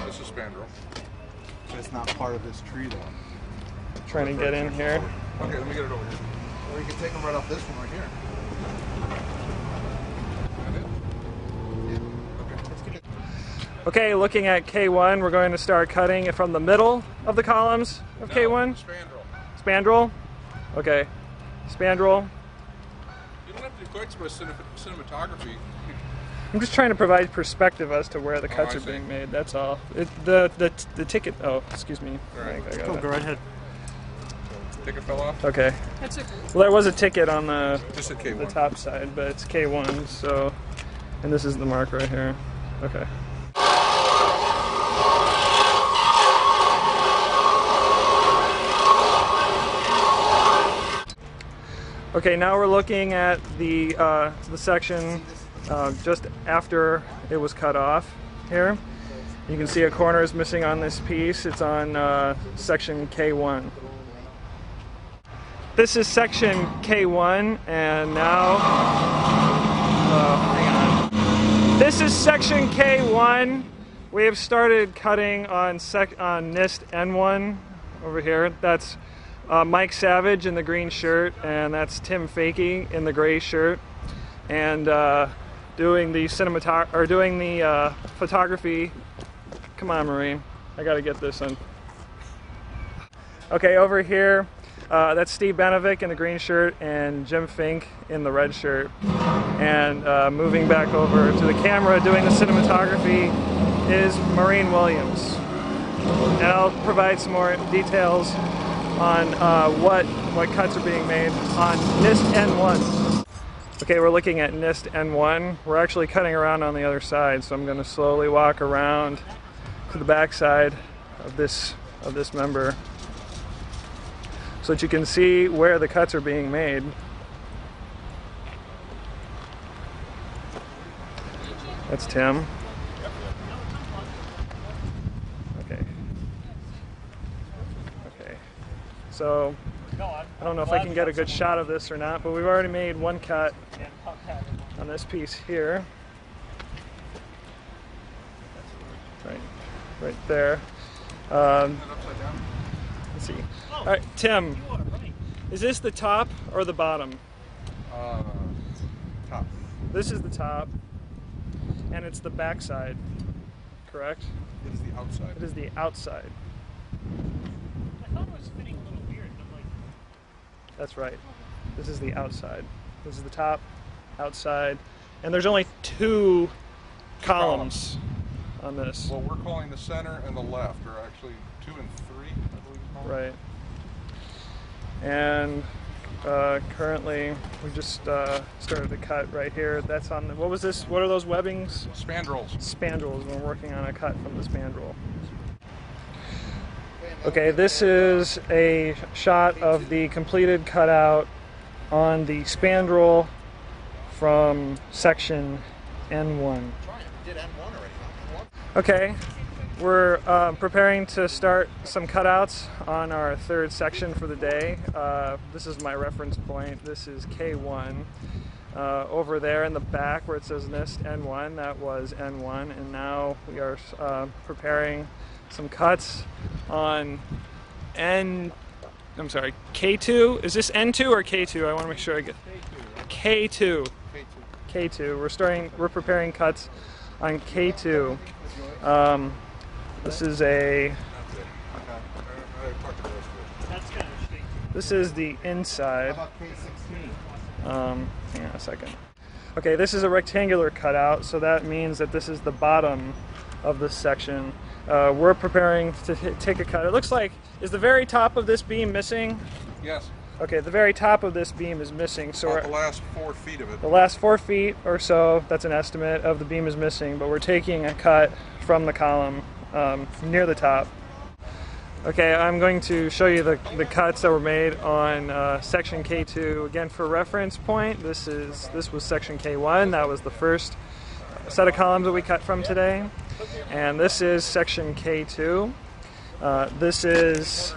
this is spandrel. But it's not part of this tree, though. Trying to get in here. Okay, let me get it over here. Or you can take them right off this one right here. Okay, looking at K1, we're going to start cutting it from the middle of the columns of K1. Spandrel. Spandrel? Okay. Spandrel. You don't have to do quite so much cinematography. I'm just trying to provide perspective as to where the cuts are being made, that's all. The ticket, oh, excuse me. Right. I got Go right ahead. Ticket fell off? Okay. That's it. Well, there was a ticket on the Just at K1. the top side, but it's K1, so, and this is the mark right here. Okay. Okay, now we're looking at the section just after it was cut off here. You can see a corner is missing on this piece. It's on section K1. This is section K1, and now, hang on. This is section K1. We have started cutting on NIST N1 over here. That's Mike Savage in the green shirt, and that's Tim Fakey in the gray shirt, and doing the photography. Come on, Marine, I got to get this on. Okay, over here, that's Steve Benovic in the green shirt and Jim Fink in the red shirt. And moving back over to the camera, doing the cinematography, is Maureen Williams. And I'll provide some more details on what cuts are being made on NIST N1. Okay, we're looking at NIST N1. We're actually cutting around on the other side, so I'm going to slowly walk around to the back side of this member so that you can see where the cuts are being made. That's Tim. So, I don't know if I can get a good shot of this or not, but we've already made one cut on this piece here. Right there. Let's see. All right, Tim, is this the top or the bottom? Top. This is the top, and it's the back side, correct? It is the outside. It is the outside. I thought it was fitting a little weird. I'm like... That's right. This is the outside. This is the top, outside, and there's only two columns on this. Well, we're calling the center and the left, or actually 2 and 3, I believe it's called. Right. And currently, we just started to cut right here. That's on the, what was this? What are those webbings? Spandrels. Spandrels. We're working on a cut from the spandrel. Okay, this is a shot of the completed cutout on the spandrel from section N1. Okay, we're preparing to start some cutouts on our third section for the day. This is my reference point. This is K1. Over there in the back where it says NIST N1, that was N1, and now we are preparing some cuts on K2. Is this N2 or K2? I want to make sure I get K2. We're preparing cuts on K2. This is this is the inside. Hang on a second. Okay, this is a rectangular cutout, so that means that this is the bottom of this section. We're preparing to take a cut. It looks like, is the very top of this beam missing? Yes. Okay, the very top of this beam is missing. So about the last 4 feet of it. The last 4 feet or so, that's an estimate of the beam is missing, but we're taking a cut from the column near the top. Okay, I'm going to show you the cuts that were made on section K2. Again, for reference point, this was section K1. That was the first set of columns that we cut from today. And this is section K2. This is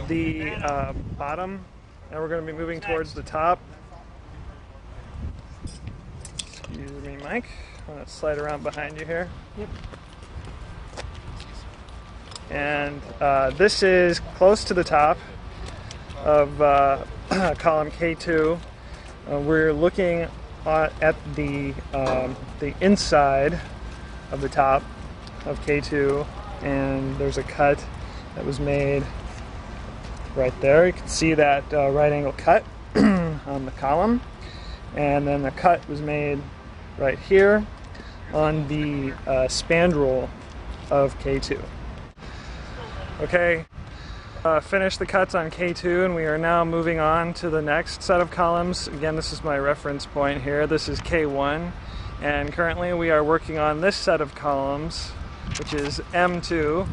the bottom, and we're going to be moving towards the top. Excuse me, Mike. I'm going to slide around behind you here. Yep. And this is close to the top of column K2. We're looking at the inside of the top of K2, and there's a cut that was made right there. You can see that right angle cut on the column, and then a cut was made right here on the spandrel of K2. Okay, finished the cuts on K2, and we are now moving on to the next set of columns. Again, this is my reference point here. This is K1, and currently we are working on this set of columns, which is M2,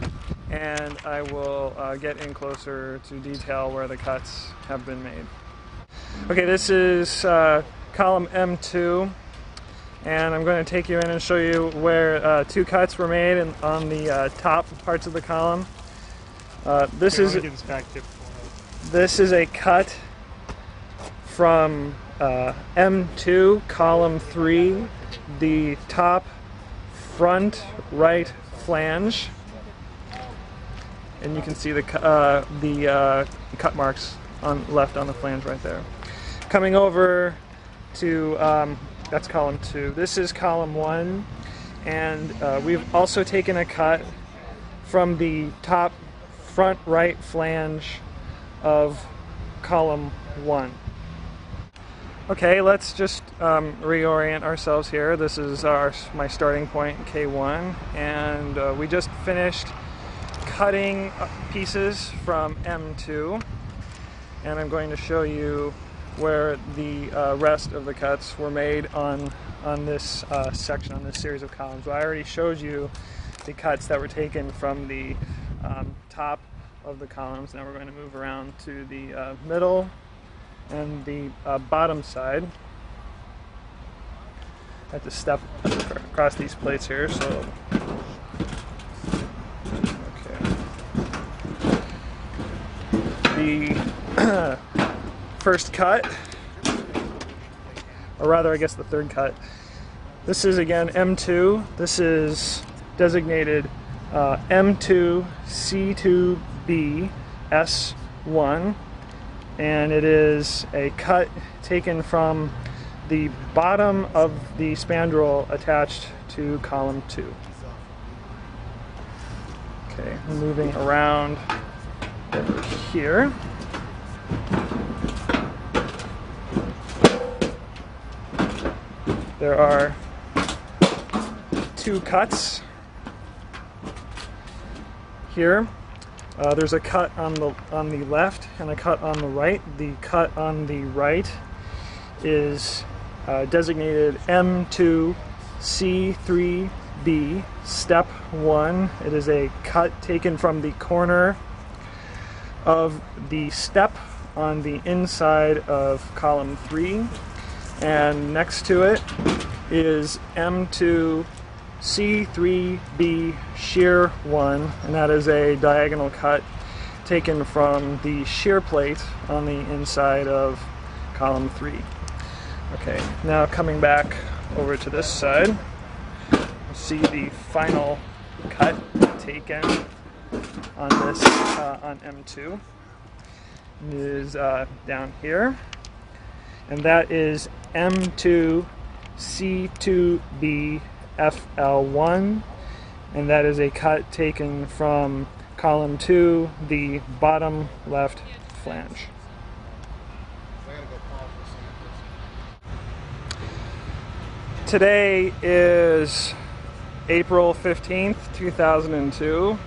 and I will get in closer to detail where the cuts have been made. Okay, this is column M2, and I'm going to take you in and show you where two cuts were made on the top parts of the column. This is a cut from M2, column 3, the top front right flange, and you can see the cut marks left on the flange right there. Coming over to that's column 2. This is column 1, and we've also taken a cut from the top front right flange of column 1. Okay, let's just reorient ourselves here. This is my starting point, K1, and we just finished cutting pieces from M2, and I'm going to show you where the rest of the cuts were made on this section, on this series of columns. So I already showed you the cuts that were taken from the top of the columns. Now we're going to move around to the middle and the bottom side. I have to step across these plates here, so okay. The first cut, or rather I guess the third cut, this is again M2. This is designated M2 C2B S1, and it is a cut taken from the bottom of the spandrel attached to column 2. Okay, moving around over here. There are two cuts here. There's a cut on the left and a cut on the right. The cut on the right is designated M2 C3B step 1. It is a cut taken from the corner of the step on the inside of column 3, and next to it is M2 C3B shear 1, and that is a diagonal cut taken from the shear plate on the inside of column 3. Okay, now coming back over to this side, you'll see the final cut taken on this on M2. It is down here, and that is M2 C2B FL1, and that is a cut taken from column 2, the bottom left flange. Today is April 15th, 2002.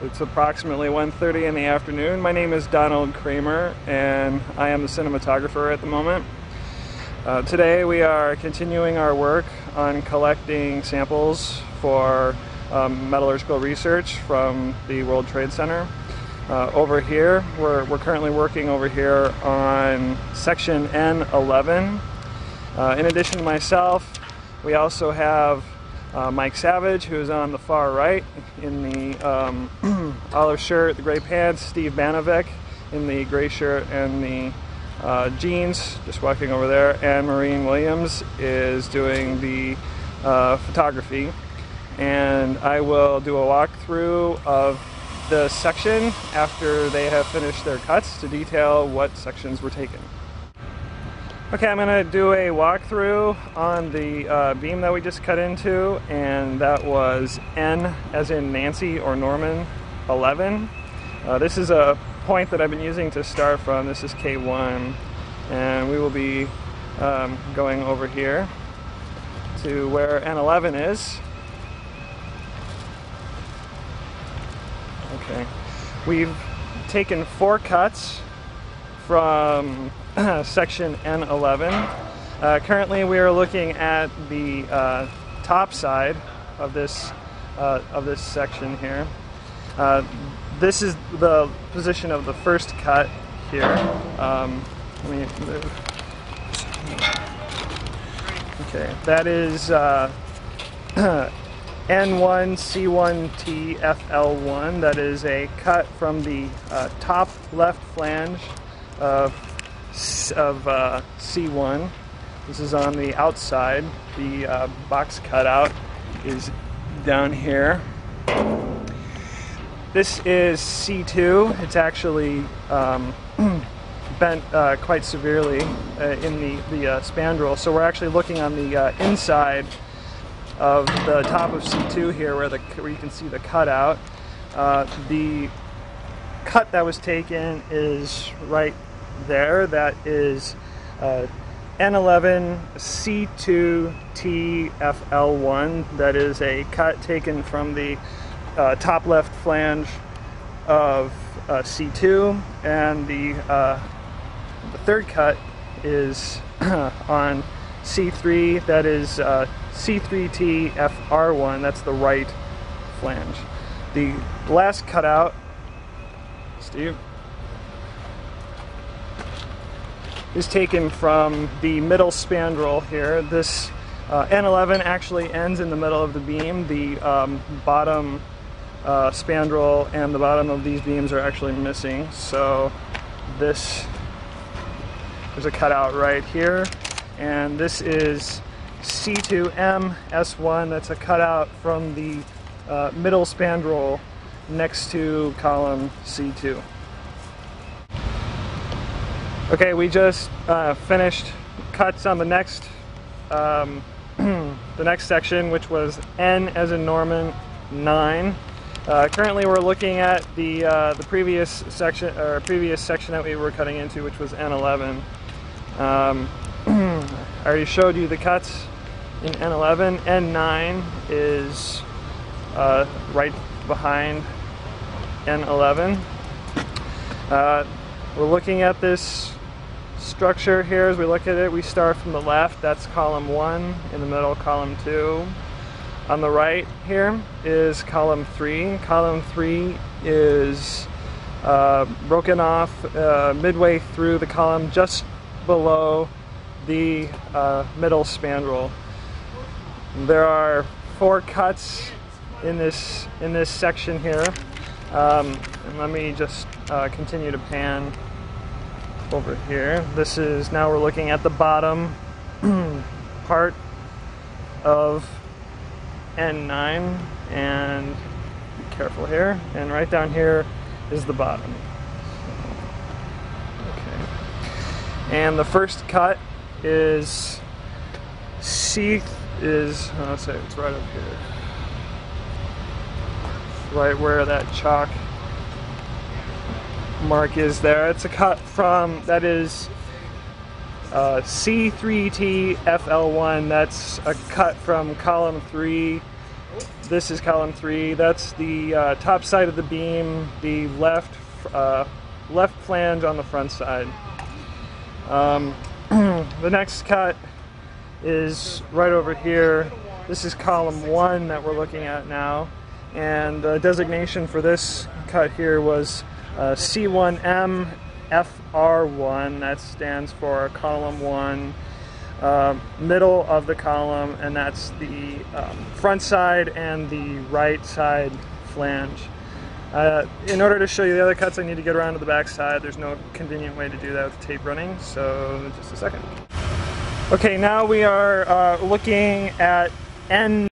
It's approximately 1:30 in the afternoon. My name is Donald Kramer, and I am the cinematographer at the moment. Today we are continuing our work on collecting samples for metallurgical research from the World Trade Center. Over here, we're currently working over here on section N11. In addition to myself, we also have Mike Savage, who is on the far right in the olive shirt, the gray pants, Steve Banovic in the gray shirt and the jeans, just walking over there, and Maureen Williams is doing the photography. And I will do a walkthrough of the section after they have finished their cuts to detail what sections were taken. Okay, I'm going to do a walkthrough on the beam that we just cut into, and that was N as in Nancy or Norman 11. This is a point that I've been using to start from. This is K1, and we will be going over here to where N11 is. Okay, we've taken 4 cuts from section N11. Currently, we are looking at the top side of this section here. This is the position of the first cut here. Let me move. Okay, that is N1C1T FL1. That is a cut from the top left flange of C1. This is on the outside. The box cutout is down here. This is C2. It's actually bent quite severely in the spandrel. So we're actually looking on the inside of the top of C2 here, where you can see the cutout. The cut that was taken is right there. That is N11 C2 TFL1. That is a cut taken from the top left flange of C2, and the third cut is on C3. That is C3T FR1. That's the right flange. The last cutout, Steve, is taken from the middle spandrel here. This N11 actually ends in the middle of the beam. The bottom spandrel and the bottom of these beams are actually missing. So there's a cutout right here, and this is C2M S1. That's a cutout from the middle spandrel next to column C2. Okay, we just finished cuts on the next section, which was N as in Norman 9. Currently, we're looking at the previous section that we were cutting into, which was N11. I already showed you the cuts in N11. N9 is right behind N11. We're looking at this structure here. As we look at it, we start from the left. That's column 1. In the middle, column 2. On the right here is column 3. Column 3 is broken off midway through the column, just below the middle spandrel. There are 4 cuts in this section here, and let me just continue to pan over here. This is, now we're looking at the bottom part of N9, and be careful here, and right down here is the bottom. Okay, and the first cut is let's say it's right up here, right where that chalk mark is there. It's a cut from, that is C3T FL1. That's a cut from column 3. This is column 3. That's the top side of the beam, the left flange on the front side. The next cut is right over here. This is column 1 that we're looking at now, and the designation for this cut here was C1M FR1. That stands for column 1, middle of the column, and that's the front side and the right side flange. In order to show you the other cuts, I need to get around to the back side. There's no convenient way to do that with the tape running, so just a second. Okay, now we are looking at N